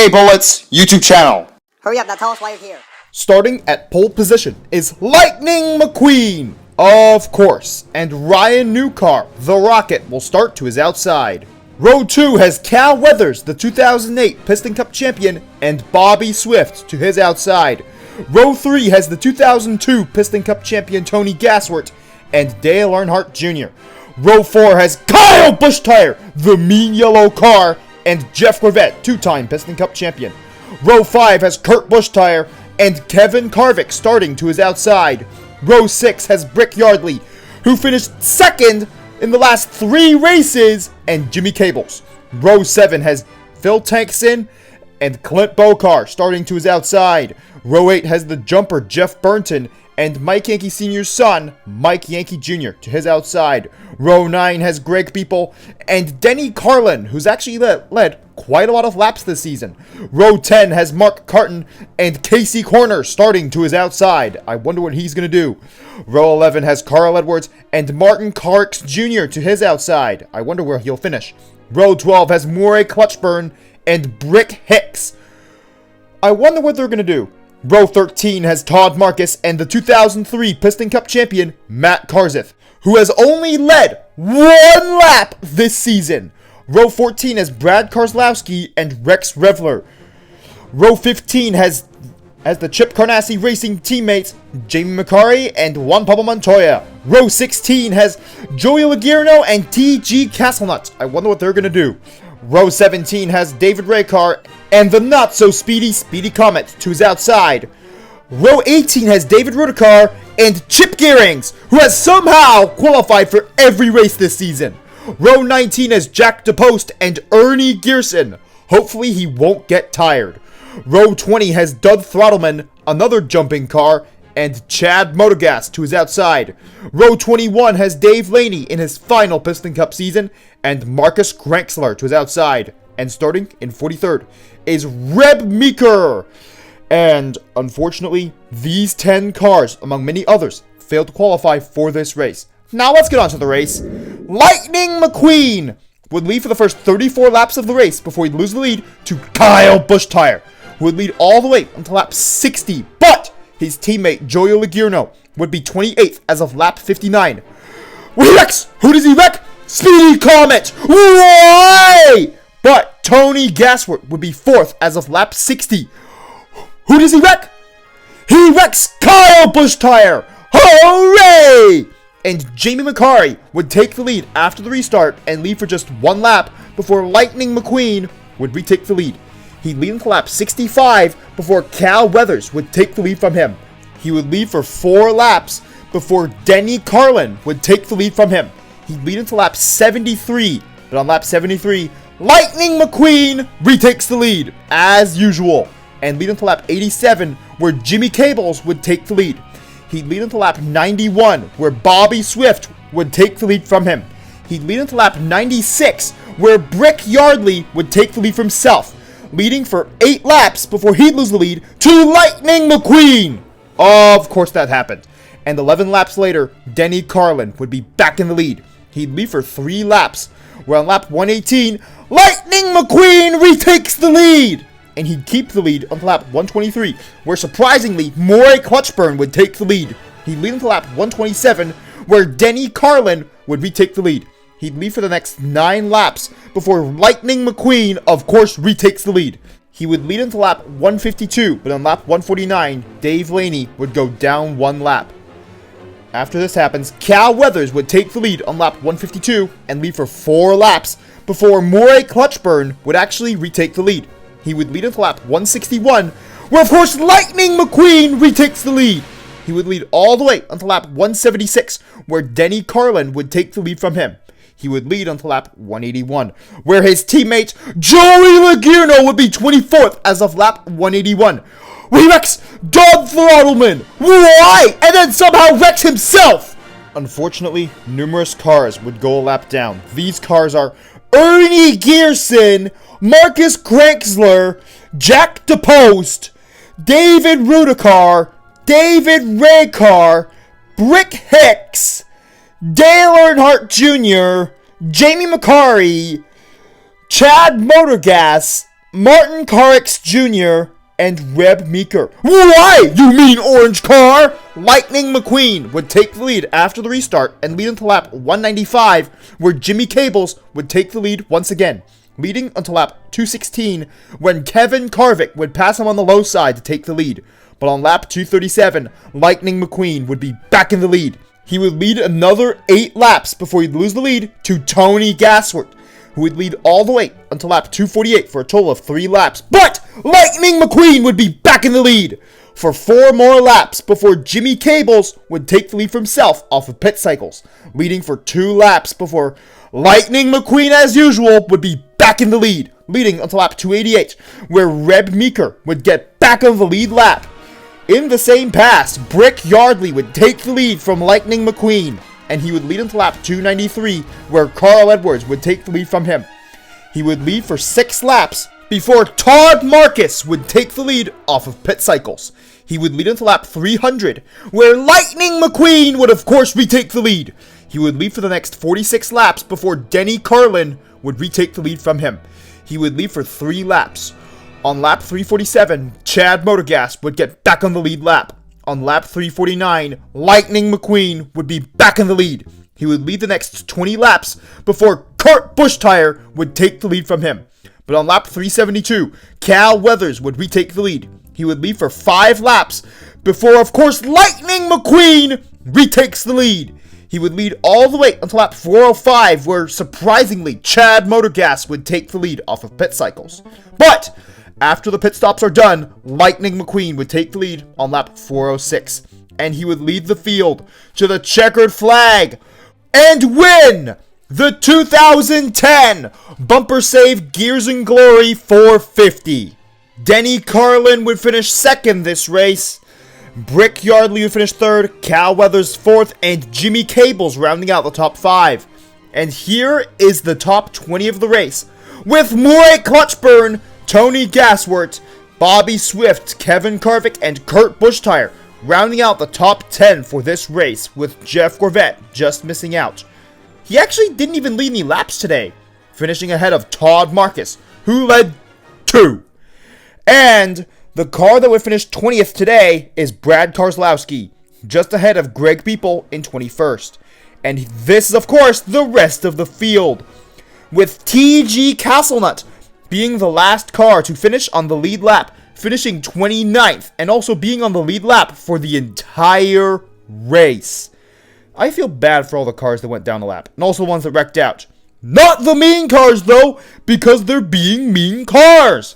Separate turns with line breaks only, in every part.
EA Bullets YouTube channel.
Hurry up, now tell us why you're here.
Starting at pole position is Lightning McQueen, of course, and Ryan Newcar, the Rocket, will start to his outside. Row 2 has Cal Weathers, the 2008 Piston Cup champion, and Bobby Swift to his outside. Row 3 has the 2002 Piston Cup champion Tony Gasswert and Dale Earnhardt Jr. Row 4 has Kyle Busch-Tire, the mean yellow car, and Jeff Corvette, two-time Piston Cup champion. Row 5 has Kurt Busch-Tire and Kevin Harvick starting to his outside. Row 6 has Brick Yardley, who finished second in the last 3 races, and Jimmy Cables. Row 7 has Phil Tankson and Clint Bokar starting to his outside. Row 8 has the jumper Jeff Burnton and Mike Yankee Sr.'s son, Mike Yankee Jr. to his outside. Row 9 has Greg People and Denny Carlin, who's actually led quite a lot of laps this season. Row 10 has Mark Carton and Casey Corner starting to his outside. I wonder what he's going to do. Row 11 has Carl Edwards and Martin Carx Jr. to his outside. I wonder where he'll finish. Row 12 has Murray Clutchburn and Brick Hicks. I wonder what they're going to do. Row 13 has Todd Marcus and the 2003 Piston Cup champion, Matt Kenseth, who has only led 1 lap this season. Row 14 has Brad Keselowski and Rex Revler. Row 15 has the Chip Carnassi Racing teammates, Jamie McCarry and Juan Pablo Montoya. Row 16 has Joey Logierno and T.G. Castlenut. I wonder what they're going to do. Row 17 has David Ricard and the not-so-speedy Comet to his outside. Row 18 has David Rudikar and Chip Gearings, who has somehow qualified for every race this season. Row 19 has Jack DePost and Ernie Gearson. Hopefully he won't get tired. Row 20 has Doug Throttleman, another jumping car, and Chad Motorgas to his outside. Row 21 has Dave Laney in his final Piston Cup season, and Marcus Granksler to his outside. And starting in 43rd is Reb Meeker. And unfortunately, these 10 cars, among many others, failed to qualify for this race. Now let's get on to the race. Lightning McQueen would lead for the first 34 laps of the race before he'd lose the lead to Kyle Busch-Tire, who would lead all the way until lap 60. But his teammate Joey Logierno would be 28th as of lap 59. He wrecks! Who does he wreck? Speedy Comet! Why? But Tony Gasswert would be 4th as of lap 60. Who does he wreck? He wrecks Kyle Busch-Tire! Hooray! And Jamie McCarry would take the lead after the restart and lead for just 1 lap before Lightning McQueen would retake the lead. He'd lead until lap 65 before Cal Weathers would take the lead from him. He would lead for 4 laps before Denny Carlin would take the lead from him. He'd lead until lap 73, but on lap 73, Lightning McQueen retakes the lead, as usual, and lead until lap 87, where Jimmy Cables would take the lead. He'd lead until lap 91, where Bobby Swift would take the lead from him. He'd lead until lap 96, where Brick Yardley would take the lead from himself, leading for 8 laps before he'd lose the lead to Lightning McQueen. Of course that happened. And 11 laps later, Denny Carlin would be back in the lead. He'd lead for 3 laps, where on lap 118, Lightning McQueen retakes the lead. And he'd keep the lead until lap 123, where surprisingly, Murray Clutchburn would take the lead. He'd lead until lap 127, where Denny Carlin would retake the lead. He'd lead for the next 9 laps before Lightning McQueen, of course, retakes the lead. He would lead until lap 152, but on lap 149, Dave Laney would go down 1 lap. After this happens, Cal Weathers would take the lead on lap 152 and lead for 4 laps before Murray Clutchburn would actually retake the lead. He would lead until lap 161, where of course Lightning McQueen retakes the lead. He would lead all the way until lap 176, where Denny Carlin would take the lead from him. He would lead until lap 181, where his teammate Joey Logierno would be 24th as of lap 181. He wrecks Doug Throttleman! Why? And then somehow wrecks himself! Unfortunately, numerous cars would go a lap down. These cars are Ernie Gearson, Marcus Granksler, Jack DePost, David Rudikar, David Ricard, Brick Hicks, Dale Earnhardt Jr., Jamie McCarry, Chad Motorgas, Martin Garrix Jr. and Reb Meeker. Why, you mean orange car? Lightning McQueen would take the lead after the restart and lead until lap 195, where Jimmy Cables would take the lead once again, leading until lap 216, when Kevin Harvick would pass him on the low side to take the lead. But on lap 237, Lightning McQueen would be back in the lead. He would lead another 8 laps before he'd lose the lead to Tony Gassworth, who would lead all the way until lap 248 for a total of 3 laps. But Lightning McQueen would be back in the lead for 4 more laps before Jimmy Cables would take the lead for himself off of pit cycles, leading for 2 laps before Lightning McQueen, as usual, would be back in the lead, leading until lap 288, where Reb Meeker would get back on the lead lap. In the same pass, Brick Yardley would take the lead from Lightning McQueen, and he would lead until lap 293, where Carl Edwards would take the lead from him. He would lead for 6 laps before Todd Marcus would take the lead off of pit cycles. He would lead until lap 300, where Lightning McQueen would of course retake the lead. He would lead for the next 46 laps before Denny Carlin would retake the lead from him. He would lead for 3 laps. On lap 347, Chad Motorgas would get back on the lead lap. On lap 349, Lightning McQueen would be back in the lead. He would lead the next 20 laps before Kurt Busch would take the lead from him. But on lap 372, Cal Weathers would retake the lead. He would lead for 5 laps before, of course, Lightning McQueen retakes the lead. He would lead all the way until lap 405, where, surprisingly, Chad Motorgas would take the lead off of pit cycles. But after the pit stops are done, Lightning McQueen would take the lead on lap 406, and he would lead the field to the checkered flag and win the 2010 Bumper Save Gears and Glory 450. Denny Carlin would finish second this race. Brick Yardley would finish third, Cal Weathers fourth, and Jimmy Cables rounding out the top 5. And here is the top 20 of the race, with Murray Clutchburn, Tony Gassworth, Bobby Swift, Kevin Harvick, and Kurt Busch rounding out the top 10 for this race, with Jeff Gorvette just missing out. He actually didn't even lead any laps today, finishing ahead of Todd Marcus, who led 2. And the car that would finish 20th today is Brad Keselowski, just ahead of Greg Beeple in 21st. And this is, of course, the rest of the field, with T.G. Castlenut being the last car to finish on the lead lap, finishing 29th, and also being on the lead lap for the entire race. I feel bad for all the cars that went down the lap, and also the ones that wrecked out. Not the mean cars, though, because they're being mean cars.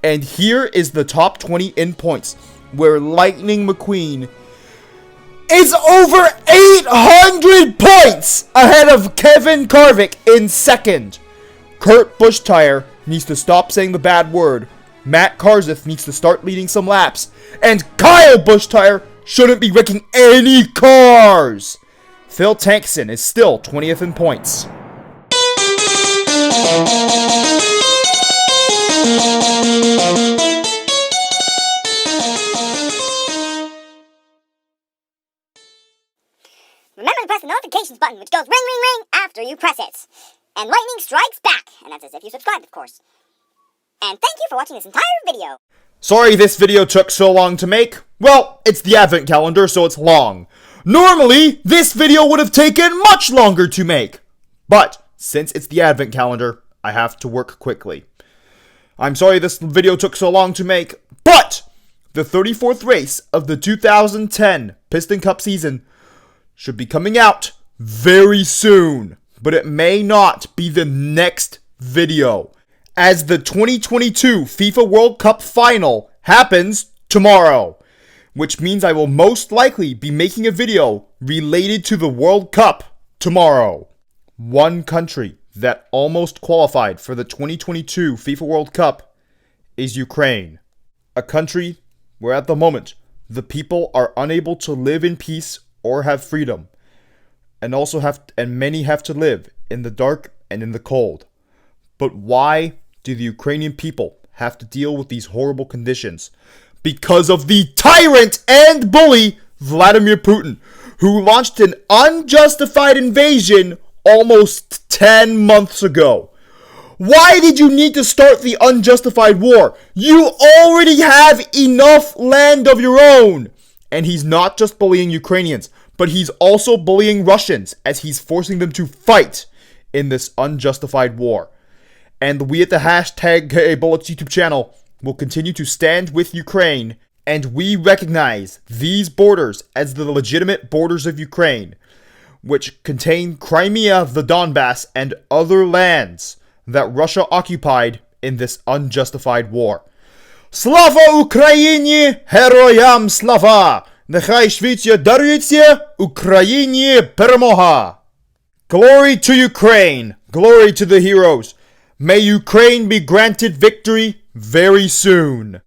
And here is the top 20 in points, where Lightning McQueen is over 800 points ahead of Kevin Harvick in second. Kurt Busch needs to stop saying the bad word. Matt Kenseth needs to start leading some laps. And Kyle Busch shouldn't be wrecking any cars. Phil Tankson is still 20th in points.
Remember to press the notifications button, which goes ring, ring, ring after you press it. And lightning strikes back, and that's as if you subscribed, of course. And thank you for watching this entire video.
Sorry this video took so long to make. Well, it's the advent calendar, so it's long. Normally, this video would have taken much longer to make. But, since it's the advent calendar, I have to work quickly. I'm sorry this video took so long to make, but the 34th race of the 2010 Piston Cup season should be coming out very soon. But it may not be the next video, as the 2022 FIFA World Cup final happens tomorrow, which means I will most likely be making a video related to the World Cup tomorrow. One country that almost qualified for the 2022 FIFA World Cup is Ukraine, a country where at the moment the people are unable to live in peace or have freedom, and many have to live in the dark and in the cold. But why do the Ukrainian people have to deal with these horrible conditions? Because of the tyrant and bully Vladimir Putin, who launched an unjustified invasion almost 10 months ago. Why did you need to start the unjustified war? You already have enough land of your own! And he's not just bullying Ukrainians, but he's also bullying Russians as he's forcing them to fight in this unjustified war. And we at the hashtag KABullets YouTube channel will continue to stand with Ukraine, and we recognize these borders as the legitimate borders of Ukraine, which contain Crimea, the Donbass, and other lands that Russia occupied in this unjustified war. Slava Україні! Героям слава! Нехай світло дарується Україні перемога! Glory to Ukraine! Glory to the heroes! May Ukraine be granted victory very soon!